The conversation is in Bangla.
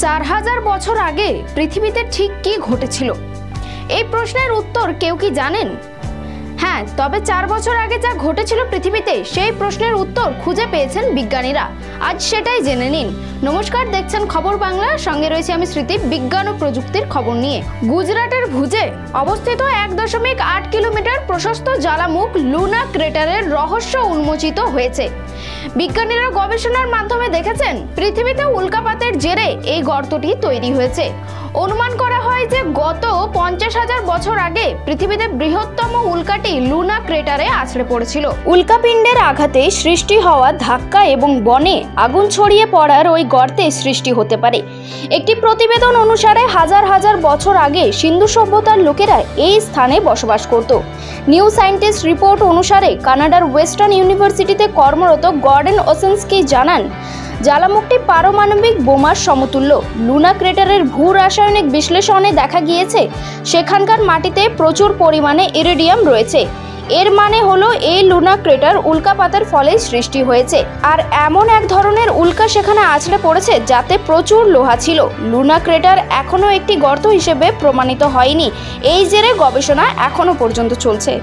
4000 বছর আগে পৃথিবীতে ঠিক কি ঘটেছিল? এই প্রশ্নের উত্তর কেউ কি জানেন? হ্যাঁ, তবে 4 বছর আগে যা ঘটেছিল পৃথিবীতে সেই প্রশ্নের উত্তর খুঁজে পেয়েছেন বিজ্ঞানীরা। আজ সেটাই জেনে নিন। নমস্কার, দেখছেন খবর বাংলা, সঙ্গে রয়েছে আমি স্মৃতি। বিজ্ঞান ও প্রযুক্তির খবর নিয়ে গুজরাটের ভুজে অবস্থিত 1.8 কিলোমিটার প্রশস্ত জ্বালামুখ লুনা ক্রেটারের রহস্য উন্মোচিত হয়েছে। বিজ্ঞানীরা গবেষণার মাধ্যমে দেখেছেন পৃথিবীতে উল্কাপাতের জেরে এই গর্তটি তৈরি হয়েছে। অনুমান করা হয় যে গত 50,000 বছর আগে পৃথিবীতে বৃহত্তম উল্কাটি লুনা ক্রেটারে আছড়ে পড়েছিল। উল্কাপিণ্ডের আঘাতে সৃষ্টি হওয়া ধাক্কা এবং বনে আগুন ছড়িয়ে পড়ার ওই গর্তে সৃষ্টি হতে পারে। একটি প্রতিবেদন অনুসারে হাজার হাজার বছর আগে সিন্ধু সভ্যতার লোকেরা এই স্থানে বসবাস করত। নিউ সায়েন্টিস্ট রিপোর্ট অনুসারে কানাডার ওয়েস্টার্ন ইউনিভার্সিটিতে কর্মরত গর্ডন ওসেনস্কি জানান, জ্বালামুখটি পারমাণবিক বোমার সমতুল্য। লুনা ক্রেটারের ভূ রাসায়নিক বিশ্লেষণে দেখা গিয়েছে সেখানকার মাটিতে প্রচুর পরিমাণে ইরিডিয়াম রয়েছে। এর মানে হলো এই লুনা ক্রেটার উল্কাপাতের ফলে সৃষ্টি হয়েছে, আর এমন এক ধরনের উল্কা সেখানে আছড়ে পড়েছে যাতে প্রচুর লোহা ছিল। লুনা ক্রেটার এখনো একটি গর্ত হিসেবে প্রমাণিত হয়নি। এই জেরে গবেষণা এখনো পর্যন্ত চলছে।